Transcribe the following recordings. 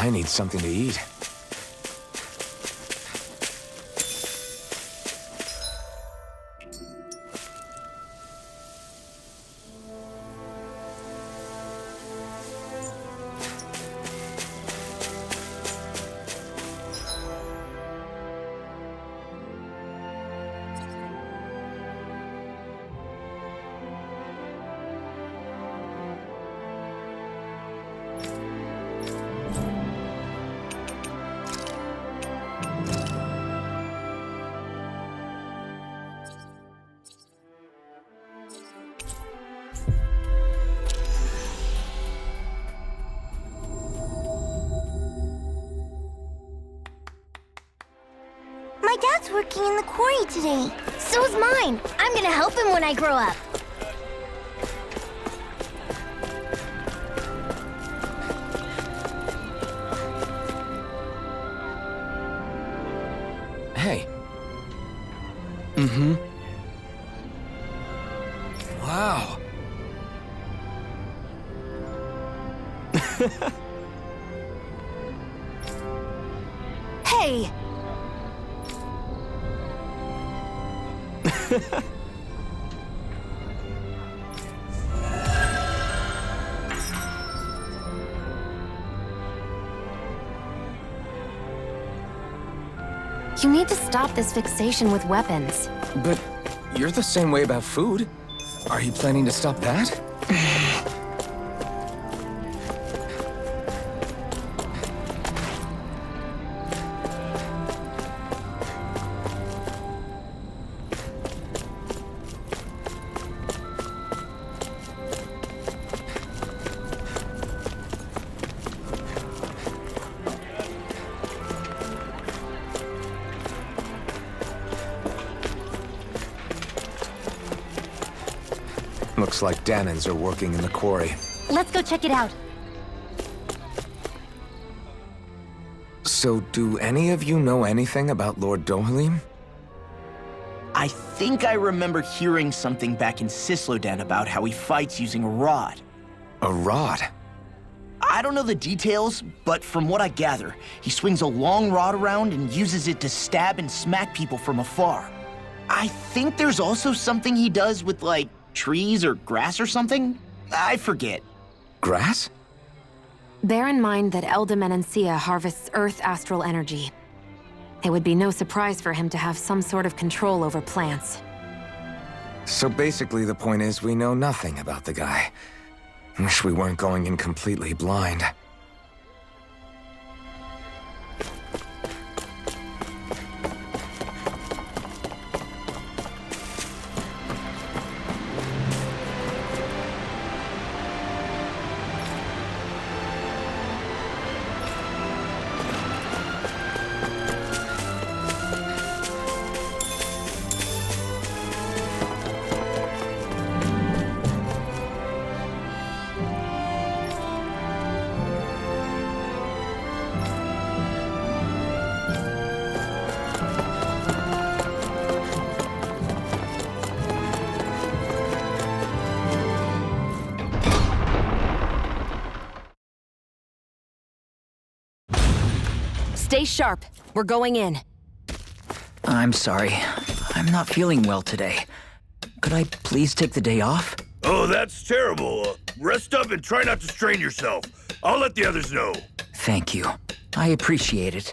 I need something to eat. My dad's working in the quarry today. So's mine. I'm gonna help him when I grow up. Hey. Mm-hmm. Wow. Hey! You need to stop this fixation with weapons. But you're the same way about food. Are you planning to stop that? Looks like Danans are working in the quarry. Let's go check it out. So, do any of you know anything about Lord Dohalim? I think I remember hearing something back in Sislodan about how he fights using a rod. A rod? I don't know the details, but from what I gather, he swings a long rod around and uses it to stab and smack people from afar. I think there's also something he does with, like, trees or grass or something? I forget. Grass? Bear in mind that Elda harvests Earth astral energy. It would be no surprise for him to have some sort of control over plants. So basically the point is we know nothing about the guy. Wish we weren't going in completely blind. Stay sharp. We're going in. I'm sorry. I'm not feeling well today. Could I please take the day off? Oh, that's terrible. Rest up and try not to strain yourself. I'll let the others know. Thank you. I appreciate it.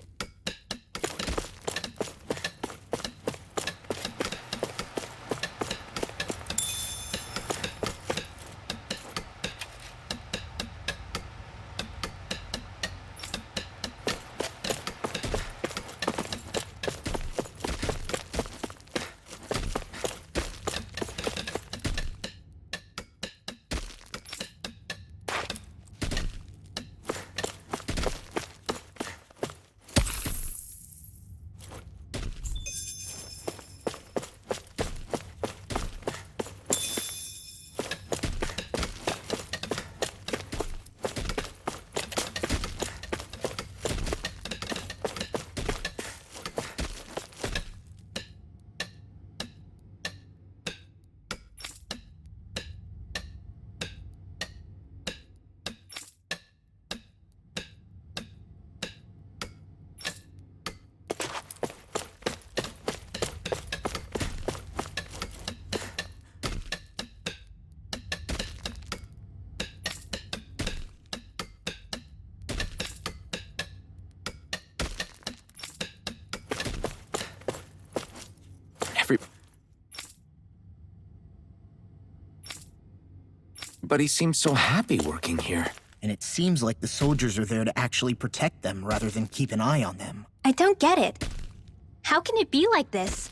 everybody seems so happy working here. And it seems like the soldiers are there to actually protect them rather than keep an eye on them. I don't get it. How can it be like this?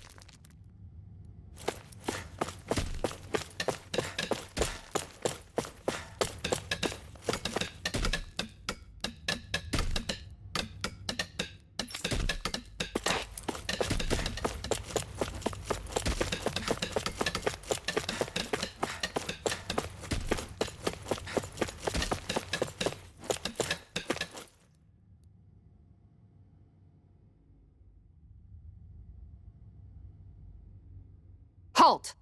Halt!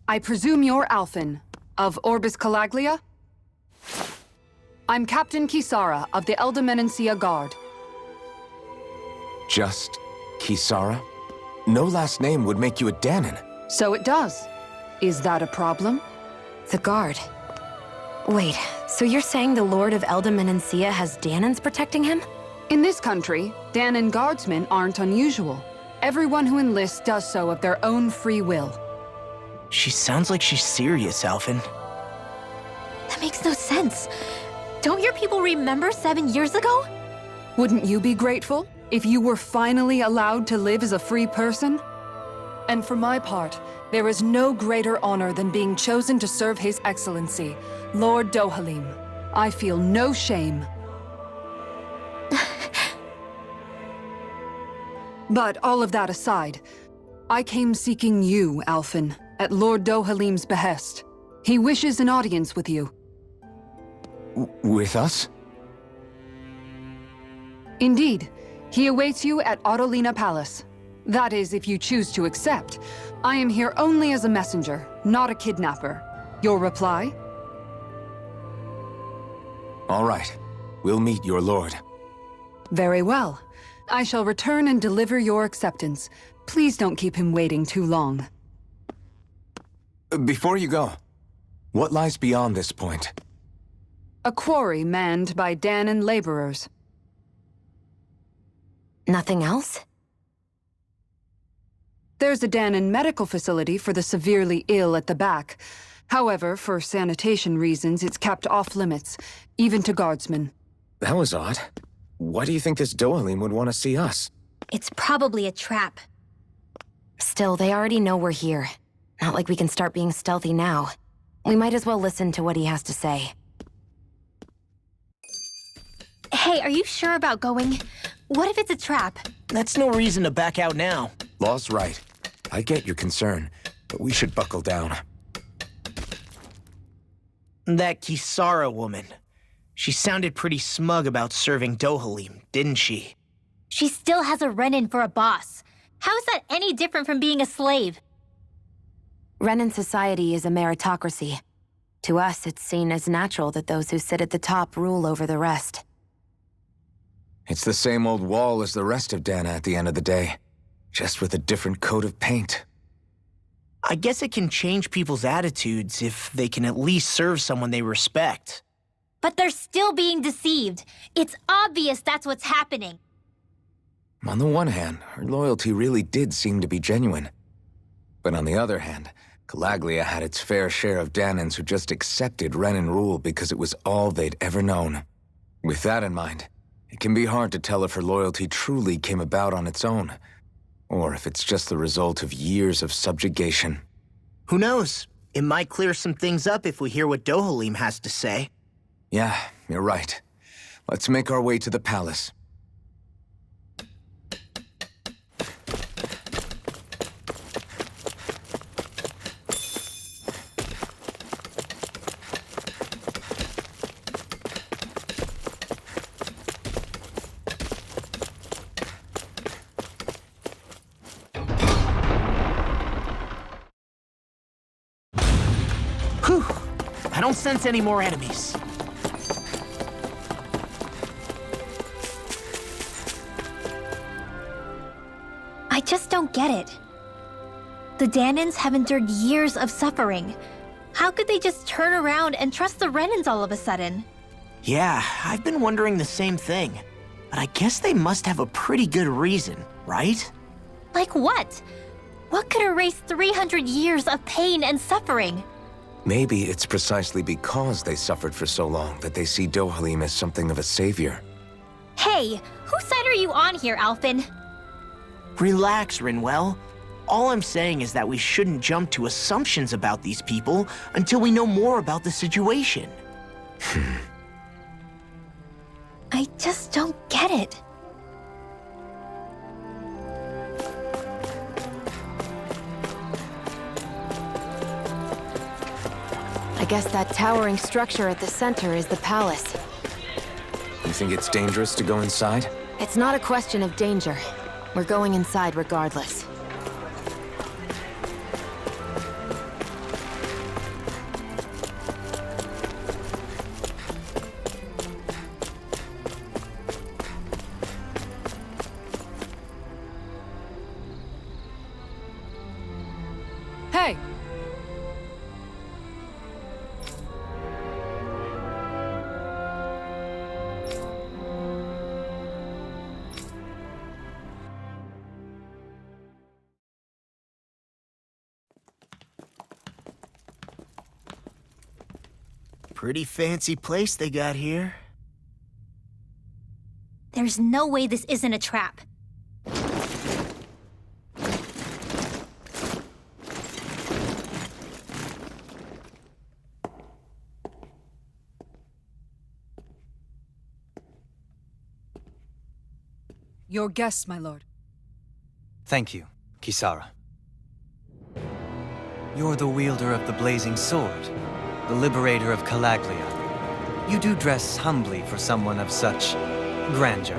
I presume you're Alphen, of Orbis Calaglia? I'm Captain Kisara of the Eldemenencia Guard. Just Kisara? No last name would make you a Danon. So it does. Is that a problem? The guard. Wait, so you're saying the Lord of Eldemenencia has Danons protecting him? In this country, Danon guardsmen aren't unusual. Everyone who enlists does so of their own free will. She sounds like she's serious, Alphen. That makes no sense. Don't your people remember 7 years ago? Wouldn't you be grateful if you were finally allowed to live as a free person? And for my part, there is no greater honor than being chosen to serve His Excellency, Lord Dohalim. I feel no shame. But all of that aside, I came seeking you, Alphen, at Lord Dohalim's behest. He wishes an audience with you. With us? Indeed. He awaits you at Autolina Palace. That is, if you choose to accept. I am here only as a messenger, not a kidnapper. Your reply? All right. We'll meet your lord. Very well. I shall return and deliver your acceptance. Please don't keep him waiting too long. Before you go, what lies beyond this point? A quarry manned by Danon laborers. Nothing else? There's a Danon medical facility for the severely ill at the back. However, for sanitation reasons, it's kept off limits, even to guardsmen. That was odd. Why do you think this Dohalim would want to see us? It's probably a trap. Still, they already know we're here. Not like we can start being stealthy now. We might as well listen to what he has to say. Hey, are you sure about going? What if it's a trap? That's no reason to back out now. Law's right. I get your concern, but we should buckle down. That Kisara woman. She sounded pretty smug about serving Dohalim, didn't she? She still has a Renin for a boss. How is that any different from being a slave? Renin society is a meritocracy. To us, it's seen as natural that those who sit at the top rule over the rest. It's the same old wall as the rest of Dana at the end of the day, just with a different coat of paint. I guess it can change people's attitudes if they can at least serve someone they respect. But they're still being deceived. It's obvious that's what's happening. On the one hand, her loyalty really did seem to be genuine. But on the other hand, Calaglia had its fair share of Danons who just accepted Renin rule because it was all they'd ever known. With that in mind, it can be hard to tell if her loyalty truly came about on its own, or if it's just the result of years of subjugation. Who knows? It might clear some things up if we hear what Dohalim has to say. Yeah, you're right. Let's make our way to the palace. Whew! I don't sense any more enemies. I just don't get it. The Danons have endured years of suffering. How could they just turn around and trust the Renins all of a sudden? Yeah, I've been wondering the same thing. But I guess they must have a pretty good reason, right? Like what? What could erase 300 years of pain and suffering? Maybe it's precisely because they suffered for so long that they see Dohalim as something of a savior. Hey, whose side are you on here, Alphen? Relax, Rinwell. All I'm saying is that we shouldn't jump to assumptions about these people until we know more about the situation. I just don't get it. I guess that towering structure at the center is the palace. You think it's dangerous to go inside? It's not a question of danger. We're going inside regardless. Hey! Pretty fancy place they got here. There's no way this isn't a trap. Your guests, my lord. Thank you, Kisara. You're the wielder of the blazing sword, the liberator of Calaglia. You do dress humbly for someone of such grandeur.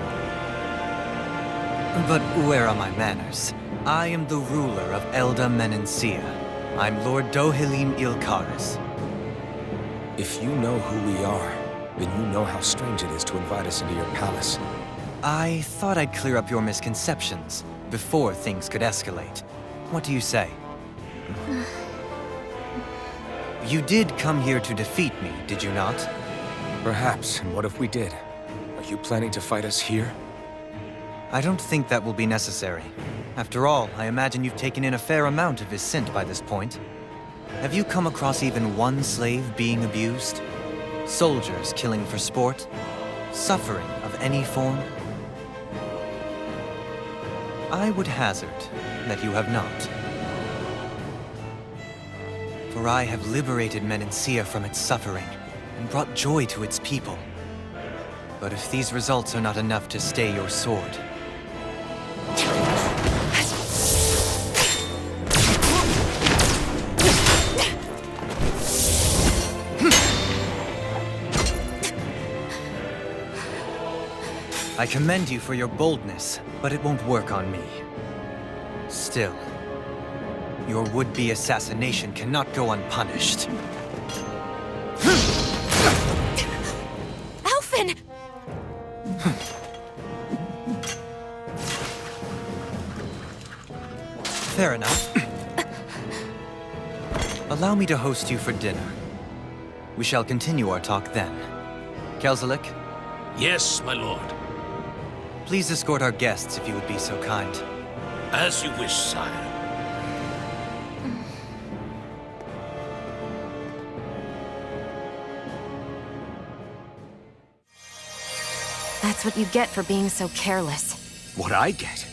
But where are my manners? I am the ruler of Elda Menencia. I'm Lord Dohalim Ilkaris. If you know who we are, then you know how strange it is to invite us into your palace. I thought I'd clear up your misconceptions before things could escalate. What do you say? You did come here to defeat me, did you not? Perhaps, and what if we did? Are you planning to fight us here? I don't think that will be necessary. After all, I imagine you've taken in a fair amount of his scent by this point. Have you come across even one slave being abused? Soldiers killing for sport? Suffering of any form? I would hazard that you have not. For I have liberated Menencia from its suffering and brought joy to its people. But if these results are not enough to stay your sword, I commend you for your boldness, but it won't work on me. Still, your would-be assassination cannot go unpunished. Alphen! Fair enough. Allow me to host you for dinner. We shall continue our talk then. Kelzelik, Yes, my lord. please escort our guests if you would be so kind. As you wish, sire. That's what you get for being so careless. What I get?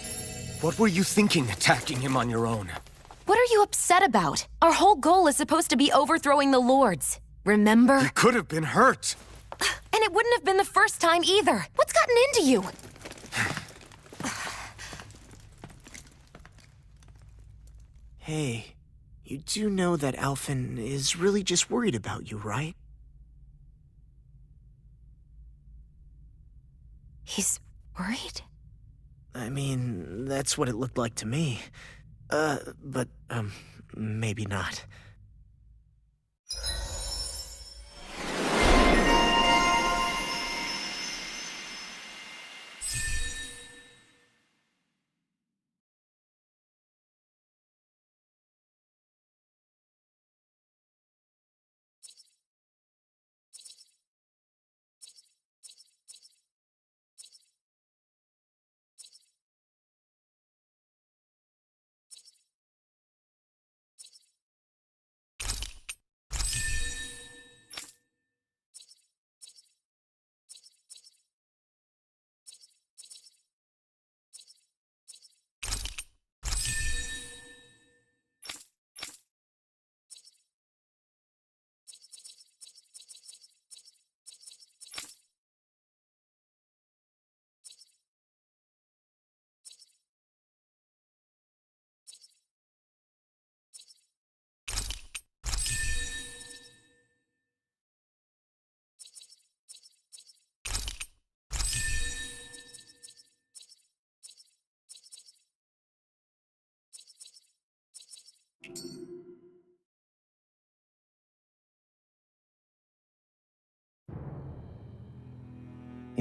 What were you thinking attacking him on your own? What are you upset about? Our whole goal is supposed to be overthrowing the lords. Remember? He could have been hurt. And it wouldn't have been the first time either. What's gotten into you? Hey, you do know that Alphen is really just worried about you, right? He's worried? I mean, that's what it looked like to me. But maybe not.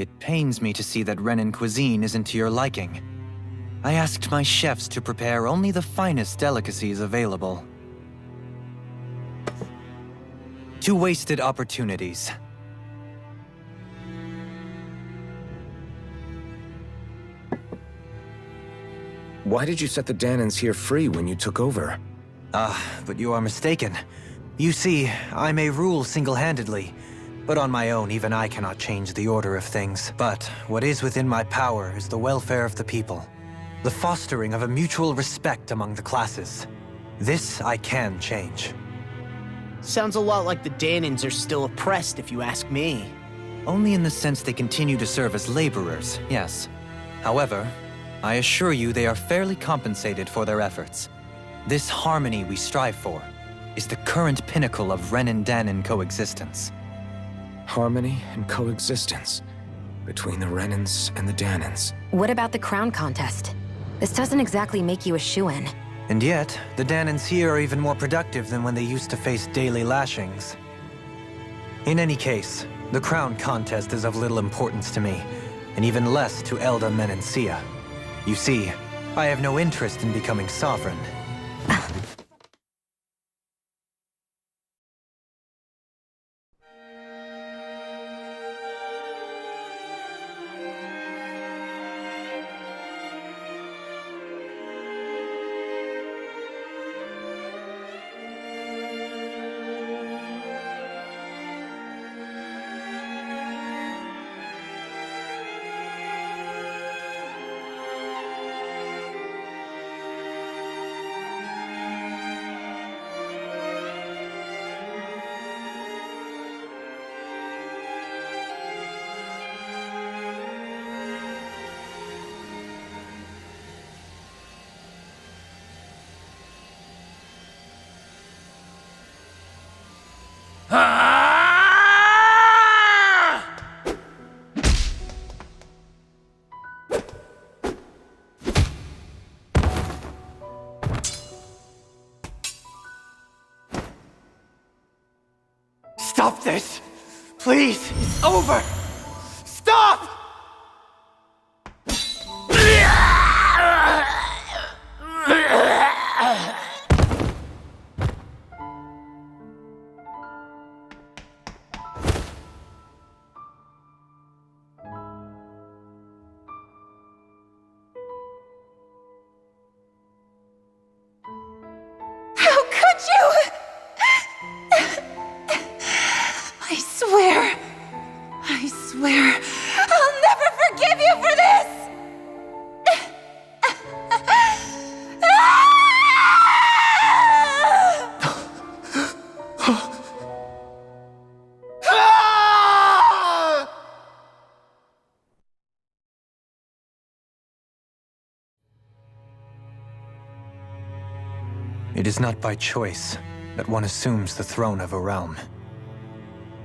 It pains me to see that Renan cuisine isn't to your liking. I asked my chefs to prepare only the finest delicacies available. 2 wasted opportunities. Why did you set the Danans here free when you took over? But you are mistaken. You see, I may rule single-handedly, but on my own, even I cannot change the order of things. But what is within my power is the welfare of the people, the fostering of a mutual respect among the classes. This I can change. Sounds a lot like the Danans are still oppressed, if you ask me. Only in the sense they continue to serve as laborers, yes. However, I assure you they are fairly compensated for their efforts. This harmony we strive for is the current pinnacle of Renan-Danan coexistence. Harmony and coexistence between the Renans and the Danans. What about the crown contest? This doesn't exactly make you a shoo-in. And yet, the Danans here are even more productive than when they used to face daily lashings. In any case, the crown contest is of little importance to me, and even less to Elda Menancia. You see, I have no interest in becoming sovereign. Stop this! Please! It's over! Stop! How could you? I swear, I'll never forgive you for this! It is not by choice that one assumes the throne of a realm.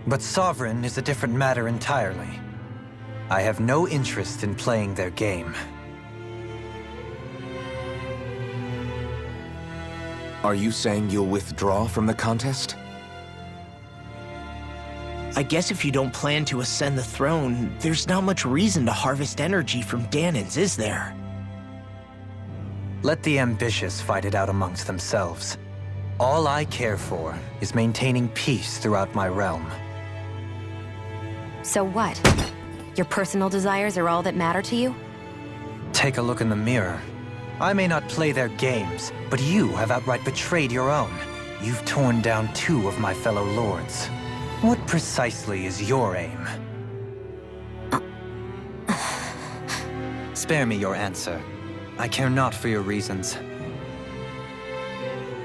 But sovereign is a different matter entirely. I have no interest in playing their game. Are you saying you'll withdraw from the contest? I guess if you don't plan to ascend the throne, there's not much reason to harvest energy from Danans, is there? Let the ambitious fight it out amongst themselves. All I care for is maintaining peace throughout my realm. So what? Your personal desires are all that matter to you? Take a look in the mirror. I may not play their games, but you have outright betrayed your own. You've torn down 2 of my fellow lords. What precisely is your aim? Spare me your answer. I care not for your reasons.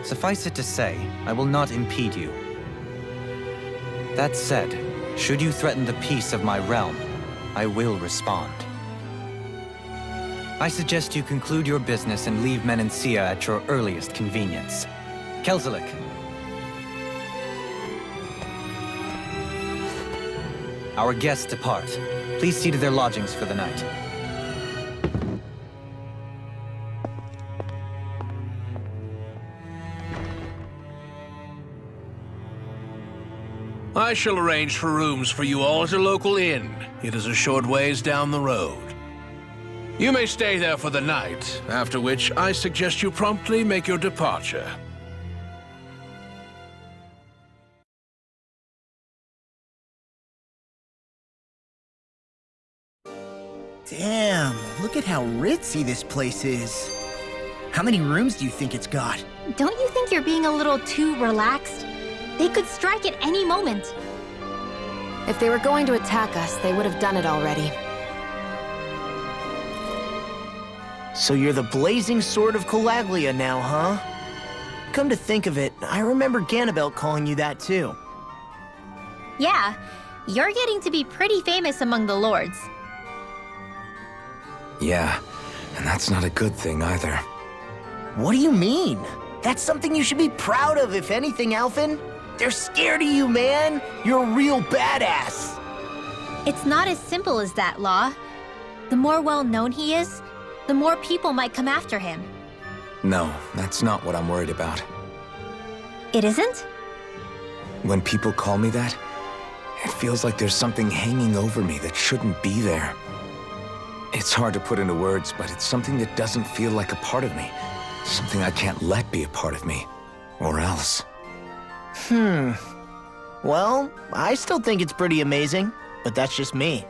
Suffice it to say, I will not impede you. That said, should you threaten the peace of my realm, I will respond. I suggest you conclude your business and leave Menancia at your earliest convenience. Kelzelik. Our guests depart. Please see to their lodgings for the night. I shall arrange for rooms for you all at a local inn. It is a short ways down the road. You may stay there for the night, after which I suggest you promptly make your departure. Damn, look at how ritzy this place is. How many rooms do you think it's got? Don't you think you're being a little too relaxed? They could strike at any moment. If they were going to attack us, they would have done it already. So you're the blazing sword of Calaglia now, huh? Come to think of it, I remember Ganabelt calling you that too. Yeah, you're getting to be pretty famous among the lords. Yeah, and that's not a good thing either. What do you mean? That's something you should be proud of, if anything, Alphen. They're scared of you, man. You're a real badass. It's not as simple as that, Law. The more well-known he is, the more people might come after him. No, that's not what I'm worried about. It isn't? When people call me that, it feels like there's something hanging over me that shouldn't be there. It's hard to put into words, but it's something that doesn't feel like a part of me. Something I can't let be a part of me. Or else. Well, I still think it's pretty amazing, but that's just me.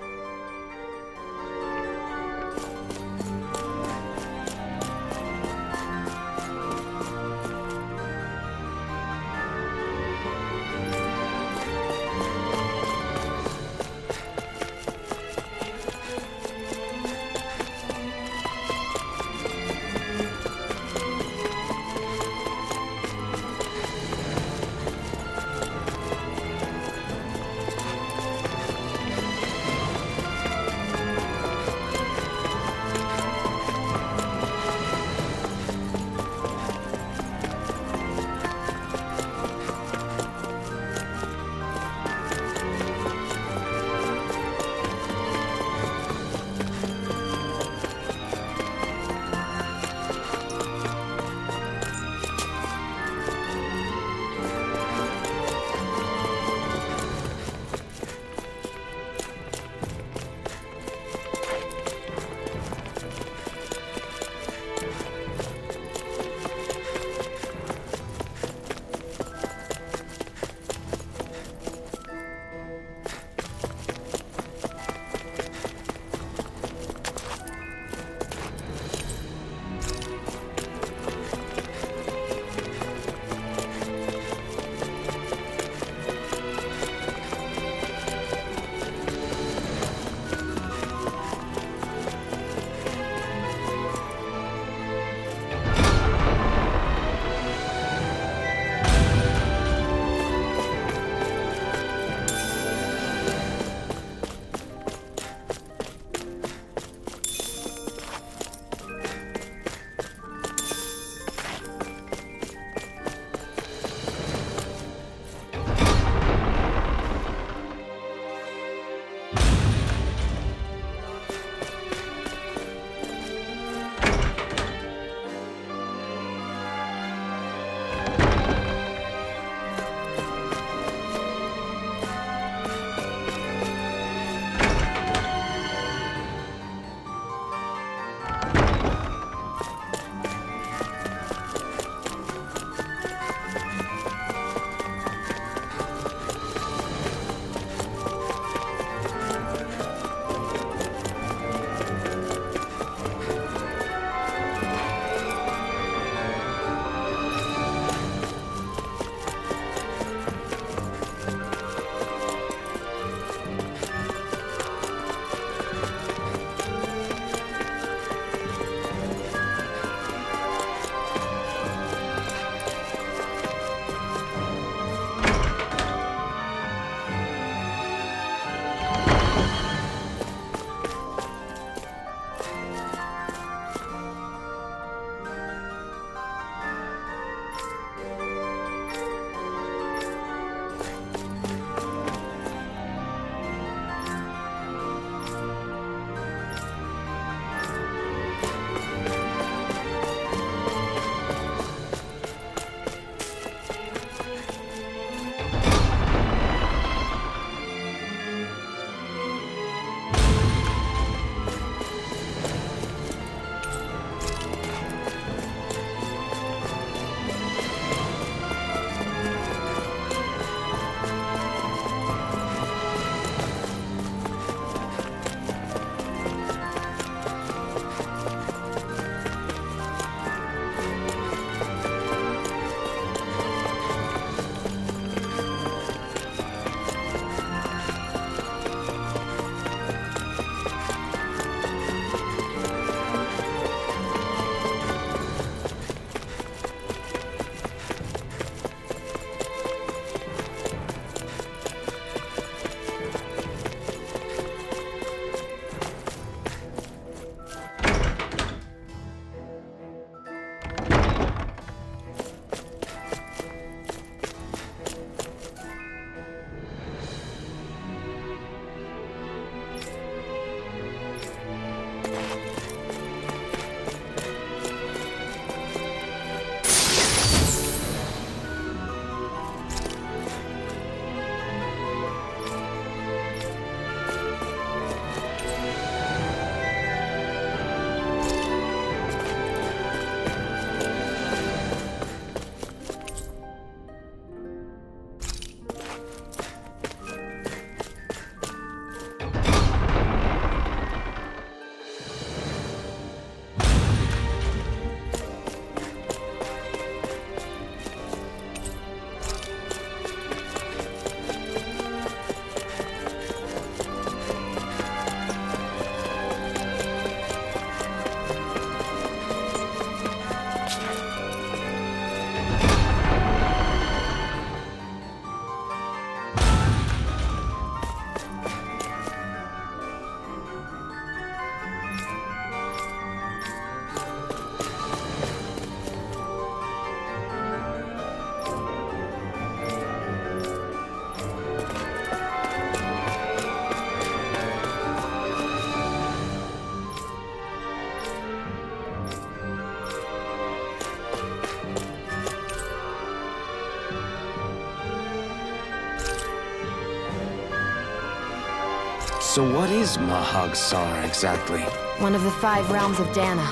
So what is Mahag Sar exactly? One of the 5 realms of Dana.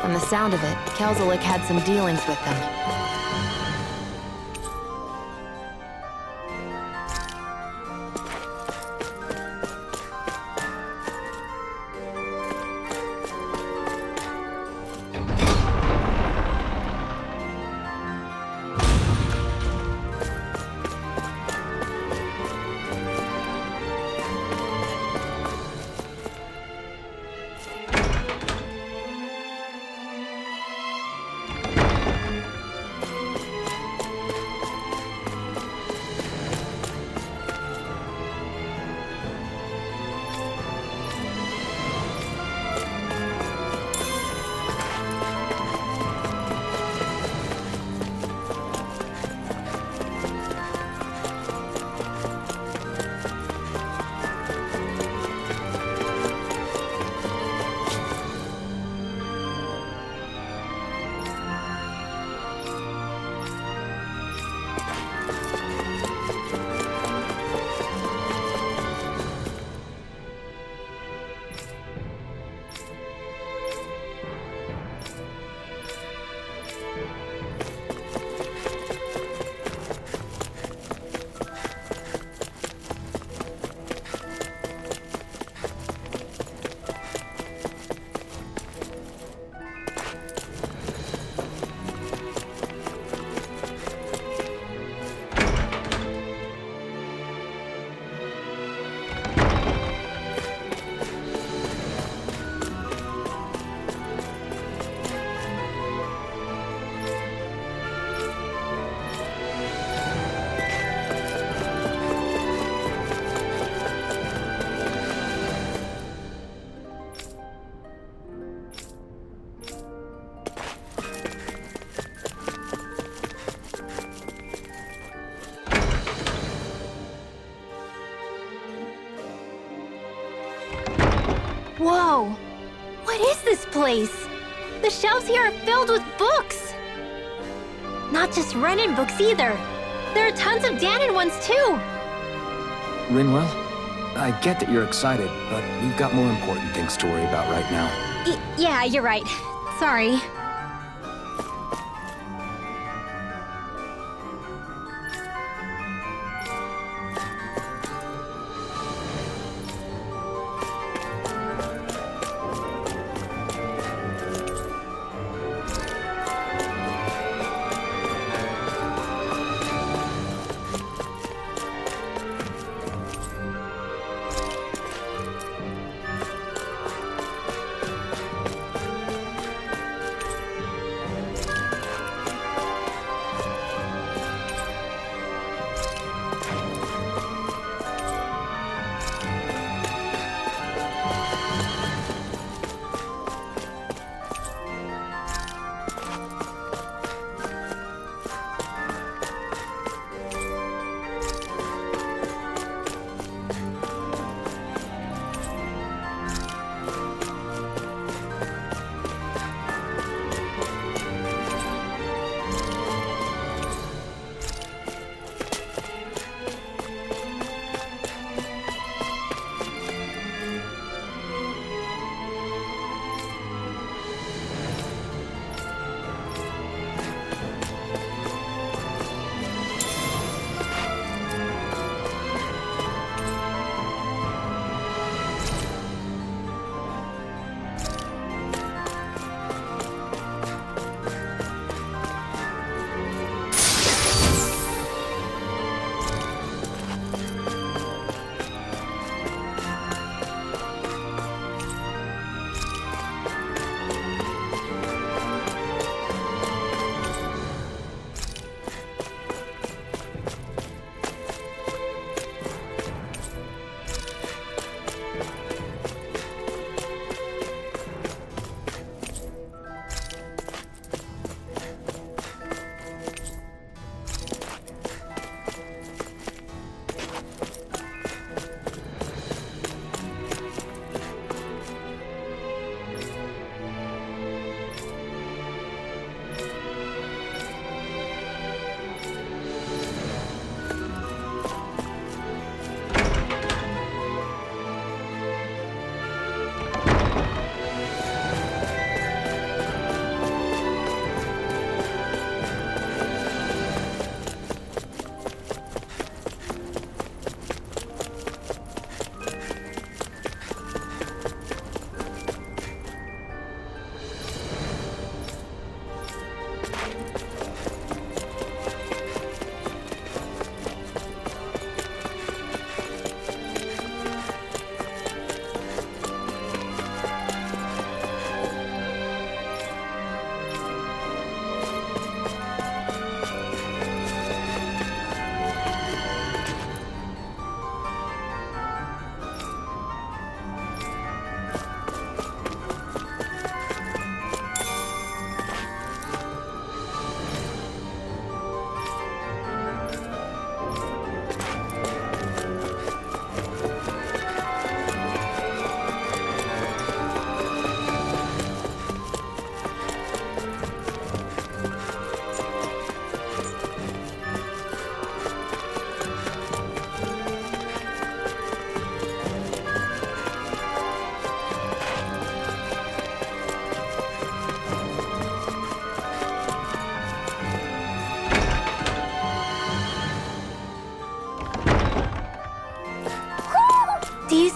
From the sound of it, Kelzelik had some dealings with them. Whoa! What is this place? The shelves here are filled with books! Not just Renin books either. There are tons of Danon ones too! Rinwell, I get that you're excited, but we've got more important things to worry about right now. Yeah, you're right. Sorry.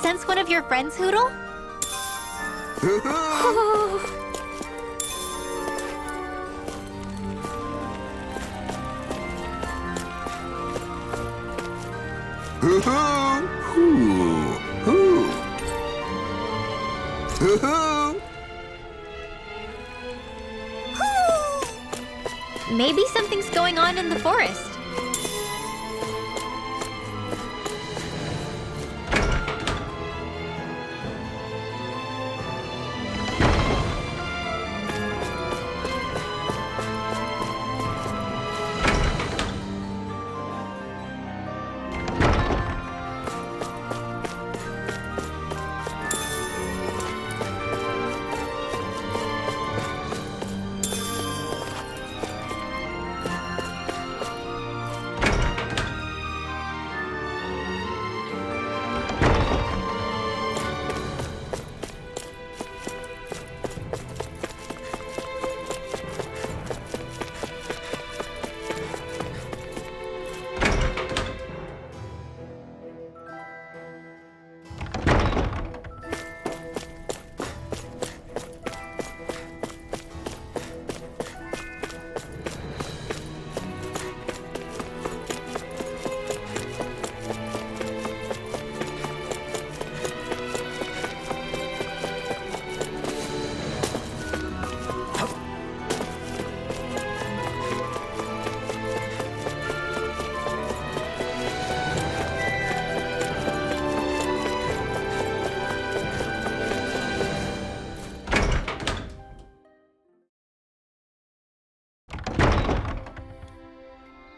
sense one of your friends, Hoodle? Maybe something's going on in the forest.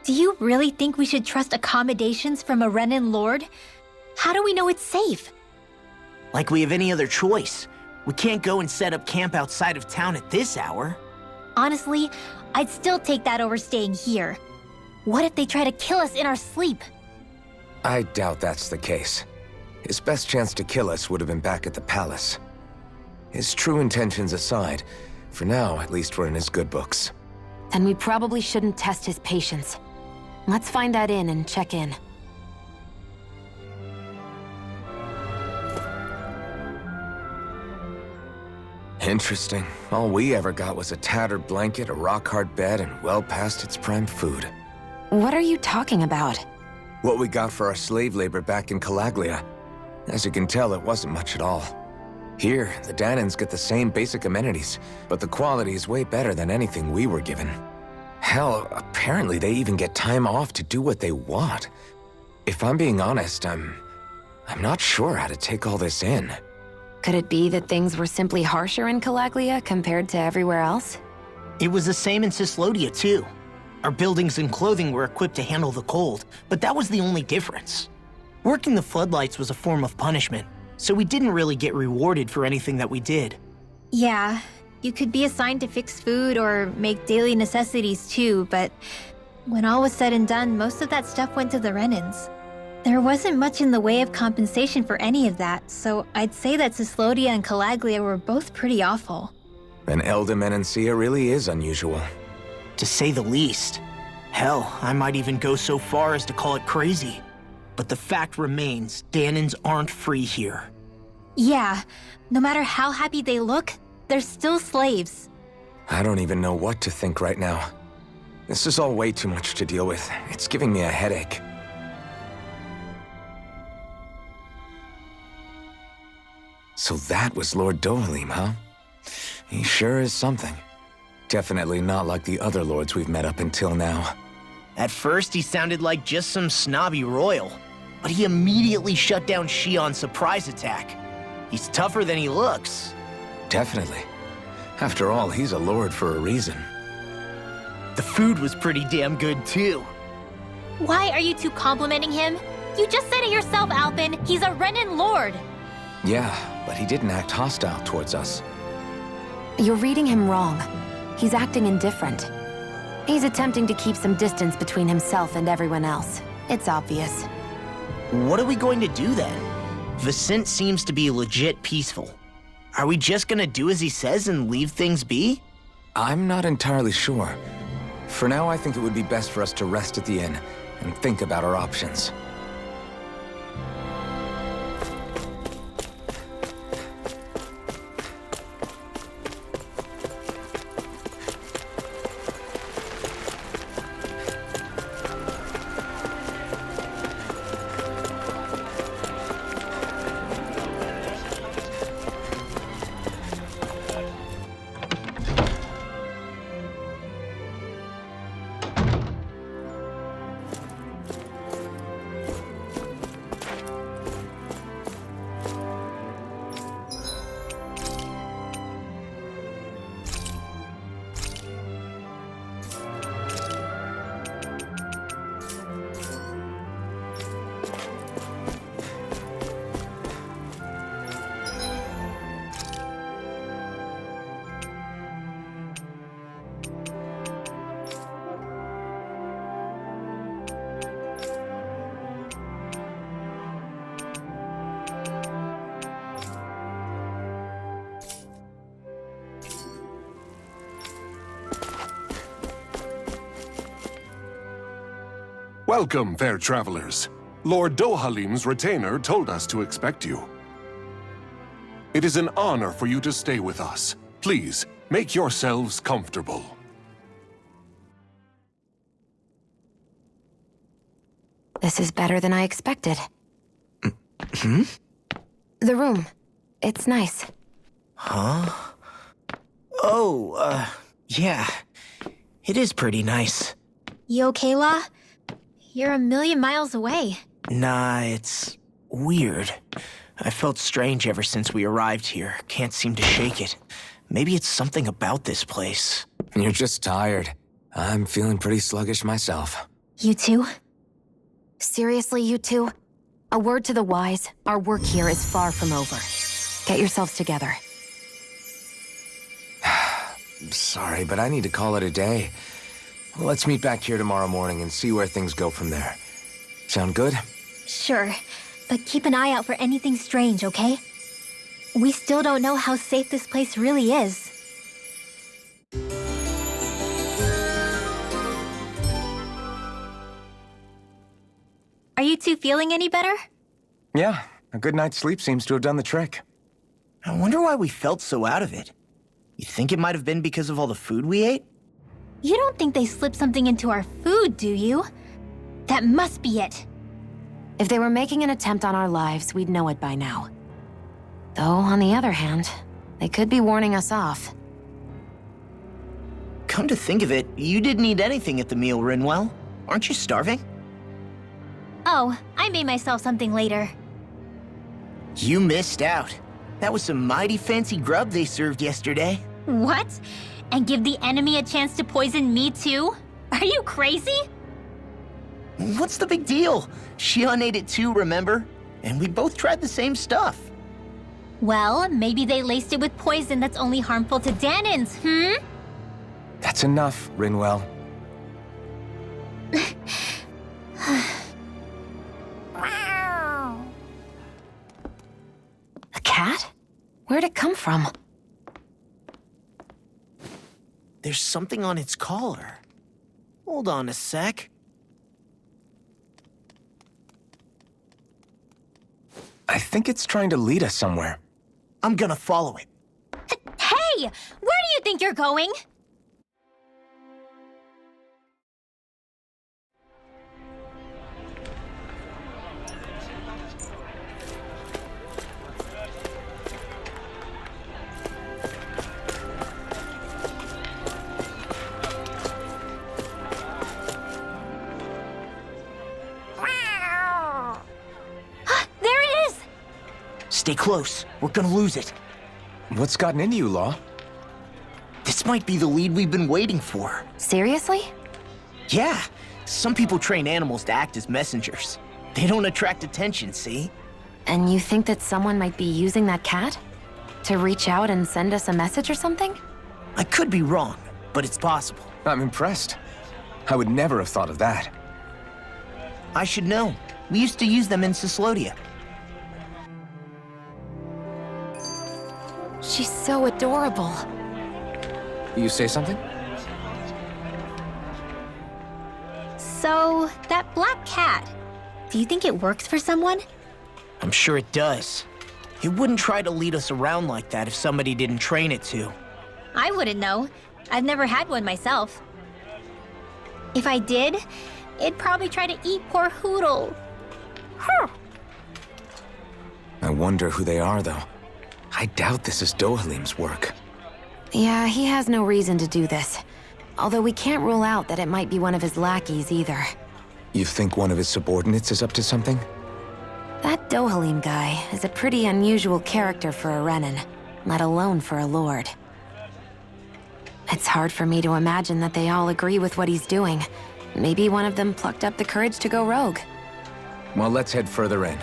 Do you really think we should trust accommodations from a Renin Lord? How do we know it's safe? Like we have any other choice. We can't go and set up camp outside of town at this hour. Honestly, I'd still take that over staying here. What if they try to kill us in our sleep? I doubt that's the case. His best chance to kill us would have been back at the palace. His true intentions aside, for now, at least we're in his good books. Then we probably shouldn't test his patience. Let's find that inn and check in. Interesting. All we ever got was a tattered blanket, a rock-hard bed, and well past its prime food. What are you talking about? What we got for our slave labor back in Calaglia. As you can tell, it wasn't much at all. Here, the Danans get the same basic amenities, but the quality is way better than anything we were given. Hell, apparently they even get time off to do what they want. If I'm being honest, I'm not sure how to take all this in. Could it be that things were simply harsher in Calaglia compared to everywhere else? It was the same in Cislodia, too. Our buildings and clothing were equipped to handle the cold, but that was the only difference. Working the floodlights was a form of punishment, so we didn't really get rewarded for anything that we did. Yeah, you could be assigned to fix food or make daily necessities too, but when all was said and done, most of that stuff went to the Renins. There wasn't much in the way of compensation for any of that, so I'd say that Cislodia and Calaglia were both pretty awful. And Elda really is unusual. To say the least. Hell, I might even go so far as to call it crazy. But the fact remains, Danans aren't free here. Yeah, no matter how happy they look, they're still slaves. I don't even know what to think right now. This is all way too much to deal with. It's giving me a headache. So that was Lord Dohalim, huh? He sure is something. Definitely not like the other lords we've met up until now. At first, he sounded like just some snobby royal, but he immediately shut down Shion's surprise attack. He's tougher than he looks. Definitely. After all, he's a lord for a reason. The food was pretty damn good, too. Why are you two complimenting him? You just said it yourself, Alphen. He's a Renin Lord. Yeah, but he didn't act hostile towards us. You're reading him wrong. He's acting indifferent. He's attempting to keep some distance between himself and everyone else. It's obvious. What are we going to do then? Vicent seems to be legit peaceful. Are we just gonna do as he says and leave things be? I'm not entirely sure. For now, I think it would be best for us to rest at the inn and think about our options. Welcome, fair travelers. Lord Dohalim's retainer told us to expect you. It is an honor for you to stay with us. Please, make yourselves comfortable. This is better than I expected. Hmm? The room. It's nice. Huh? Oh, yeah. It is pretty nice. You okay, La? You're a million miles away. Nah, it's weird. I felt strange ever since we arrived here. Can't seem to shake it. Maybe it's something about this place. You're just tired. I'm feeling pretty sluggish myself. You too? Seriously, you two? A word to the wise, our work here is far from over. Get yourselves together. Sorry, but I need to call it a day. Let's meet back here tomorrow morning and see where things go from there. Sound good? Sure, but keep an eye out for anything strange, okay? We still don't know how safe this place really is. Are you two feeling any better? Yeah, a good night's sleep seems to have done the trick. I wonder why we felt so out of it. You think it might have been because of all the food we ate? You don't think they slipped something into our food, do you? That must be it. If they were making an attempt on our lives, we'd know it by now. Though, on the other hand, they could be warning us off. Come to think of it, you didn't eat anything at the meal, Rinwell. Aren't you starving? Oh, I made myself something later. You missed out. That was some mighty fancy grub they served yesterday. What? And give the enemy a chance to poison me too? Are you crazy? What's the big deal? Shion ate it too, remember? And we both tried the same stuff. Well, maybe they laced it with poison that's only harmful to Danins, That's enough, Rinwell. A cat? Where'd it come from? There's something on its collar. Hold on a sec. I think it's trying to lead us somewhere. I'm gonna follow it. Hey! Where do you think you're going? Stay close. We're gonna lose it. What's gotten into you, Law? This might be the lead we've been waiting for. Seriously? Yeah. Some people train animals to act as messengers. They don't attract attention, see? And you think that someone might be using that cat? To reach out and send us a message or something? I could be wrong, but it's possible. I'm impressed. I would never have thought of that. I should know. We used to use them in Cyslodia. She's so adorable. You say something? So, that black cat, do you think it works for someone? I'm sure it does. It wouldn't try to lead us around like that if somebody didn't train it to. I wouldn't know. I've never had one myself. If I did, it'd probably try to eat poor Hoodle. I wonder who they are, though. I doubt this is Dohalim's work. Yeah, he has no reason to do this. Although we can't rule out that it might be one of his lackeys either. You think one of his subordinates is up to something? That Dohalim guy is a pretty unusual character for a Renin, let alone for a lord. It's hard for me to imagine that they all agree with what he's doing. Maybe one of them plucked up the courage to go rogue. Well, let's head further in.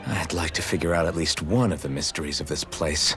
I'd like to figure out at least one of the mysteries of this place.